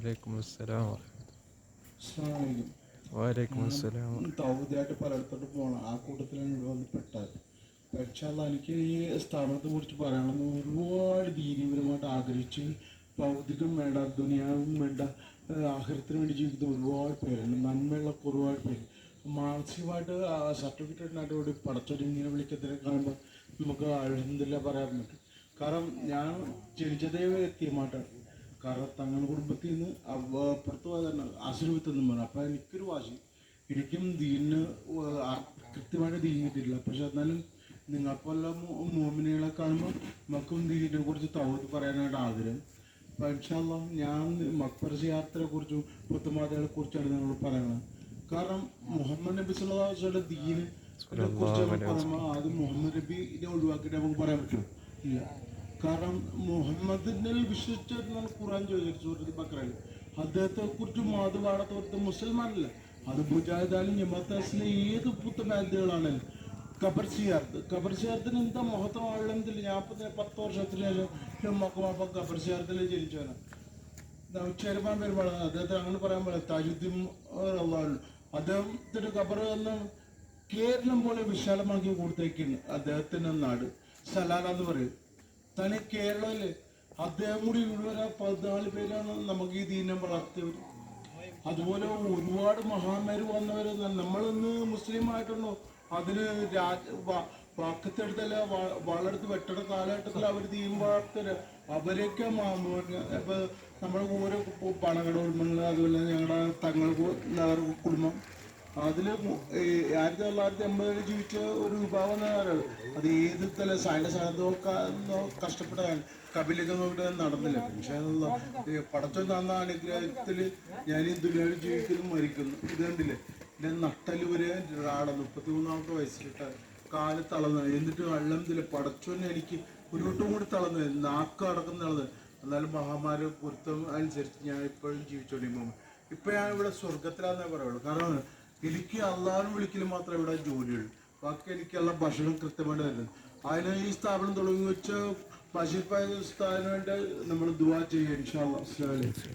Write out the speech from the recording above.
വലൈക്കും അസ്സലാം അസ്സലാമലൈക്കും. വലൈക്കും ഞാൻ അസ്സലാം. തൗഹിദായിട്ട് പലയിടത്തോട്ട് പോകണം, ആ കൂട്ടത്തിലാണ് ഇവിടെ വന്ന് പെട്ടത്. പക്ഷേ എനിക്ക് ഈ സ്ഥാപനത്തെ കുറിച്ച് പറയാണെന്ന് ഒരുപാട് ദീനീപരമായിട്ട് ആഗ്രഹിച്ച് ഭൗതികം വേണ്ട, ദുനിയാവും വേണ്ട, ആഹാരത്തിന് വേണ്ടി ജീവിക്കുന്ന ഒരുപാട് പേരുണ്ട്. നന്മയുള്ള ഒരുപാട് പേര് മാനസികമായിട്ട് സർട്ടിഫിക്കറ്റിനായിട്ട് കൂടി പടച്ചൊരു ഇങ്ങനെ വിളിക്കത്തിനെ കാണുമ്പോൾ നമുക്ക് അഴുന്നില്ല പറയാൻ പറ്റും. കാരണം ഞാൻ ജനിച്ചതേ എത്തിയമായിട്ടാണ്. കാരണം തങ്ങളുടെ കുടുംബത്തിൽ നിന്ന് പുറത്തു പോയതാണ് ആശീർവത്തൊന്നും വേണം. അപ്പം എനിക്കൊരു വാശി, എനിക്കും ദീനിന് കൃത്യമായിട്ട് ദീൻ കിട്ടിയിട്ടില്ല. പക്ഷെ എന്നാലും നിങ്ങൾക്കെല്ലാം മോമിനികളെ കാണുമ്പോൾ നമുക്കും ദീനിനെ കുറിച്ച് തൗഹീദ് പറയാനായിട്ട് ആഗ്രഹം. അപ്പം ഇൻഷാ അല്ലാഹ് ഞാൻ മക്ബറ സിയാറത്തിനെ കുറിച്ചും പുത്തുമാതകളെ കുറിച്ചാണ് നിങ്ങളോട് പറയുന്നത്. കാരണം മുഹമ്മദ് നബി സല്ലല്ലാഹു അലൈഹി വസല്ലം ദീനിനെ കുറിച്ച് പറയുമ്പോൾ ആദ്യം മുഹമ്മദ് നബിനെ ഒഴിവാക്കിയിട്ട് നമുക്ക് പറയാൻ പറ്റുമോ? ഇല്ല. കാരണം മുഹമ്മദിനെ വിശ്വസിച്ചിരുന്ന ഖുർആൻ ചോദിച്ചു സൂറത്തുൽ ബഖറയിൽ അദ്ദേഹത്തെ കുറിച്ച് മാതൃപാടത്തോട്ട് മുസൽമാനല്ല, അത് മുജാഹിദാലും ജമാഅത്തെ ഇസ്ലാമിലെ ഏത് പുത്തനാദ്യകളാണല്ലോ. ഖബർ സിയാറത്തിന് എന്താ മഹത്വം ആണെന്നില്ല. ഞാൻ 10 വർഷത്തിന് ശേഷം മക്കം ഖബർ സിയാറത്തിൽ ജനിച്ചവനാണ്. ഉച്ചരിപ്പാൻ പേരുമാണ് അദ്ദേഹത്തെ അങ്ങനെ പറയാൻ പറയാം. താജുദ്ദീൻ അദ്ദേഹത്തിന്റെ ഖബർ എന്ന കേരളം പോലെ വിശാലമാക്കി കൊടുത്തേക്കാണ് അദ്ദേഹത്തിന്റെ നാട്. സലാല എന്ന് പറയും. തനി കേരളത്തില് അദ്ദേഹം കൂടി ഇവിടെ 14 പേരാണ് നമുക്ക് ഈ ദീനം വളർത്തിയവർ. അതുപോലെ ഒരുപാട് മഹാന്മാര് വന്നവർ. നമ്മളിന്ന് മുസ്ലിം ആയിട്ടുണ്ടോ അതിന് വാക്കത്തെടുത്തല്ല വളർത്ത് വെട്ടണ കാലഘട്ടത്തിൽ അവർ ദീൻ വളർത്തല് അവരൊക്കെ ഇപ്പൊ നമ്മുടെ ഓരോ പണകട കുടുംബങ്ങൾ, അതുപോലെ ഞങ്ങളുടെ തങ്ങൾ കുടുംബം അതിൽ 1980 ജീവിച്ച ഒരു വിഭാഗം അത് ഏത് തല സൈനോ കഷ്ടപ്പെട്ടാണ് കപിലൊക്കെ നോക്കിയിട്ട് നടന്നില്ല. പക്ഷേ പടച്ചോ തന്ന അനുഗ്രഹത്തിൽ ഞാൻ ഈ ദുനിയാവിൽ ജീവിക്കുന്നു മരിക്കുന്നു. ഇത് കണ്ടില്ലേ, എൻ്റെ നട്ടല് വരെ ആടന്നു 33-ാമത്തെ വയസ്സിലിട്ട് കാല് തളർന്നു. എന്നിട്ട് അല്ലംതില്ല പടച്ചോന്നെ എനിക്ക് ഒരു വട്ടം കൂടി തളർന്നു, നാക്ക് അടക്കം തളർന്ന്. എന്നാലും മഹാമാരി പൊരുത്തം അനുസരിച്ച് ഞാൻ ഇപ്പോഴും ജീവിച്ചോണ്ടിരിക്കുമ്പോൾ ഇപ്പം ഞാൻ ഇവിടെ സ്വർഗത്തിലാന്നേ പറയുള്ളൂ. കാരണം എനിക്ക് അള്ളാഹുവിനെ വിളിക്കൽ മാത്രമേ ഇവിടെ ജോലിയുള്ളൂ. ബാക്കി എനിക്കുള്ള ഭക്ഷണം കൃത്യമായിട്ട് തരുന്നത്. അതിന് ഈ സ്ഥാപനം തുടങ്ങി വെച്ച ബഷീർ ഭായ് സ്ഥാപനമായിട്ട് നമ്മൾ ദുആ ചെയ്യുക ഇൻഷാ അല്ലാഹ്. അസ്സലാമു അലൈക്കും.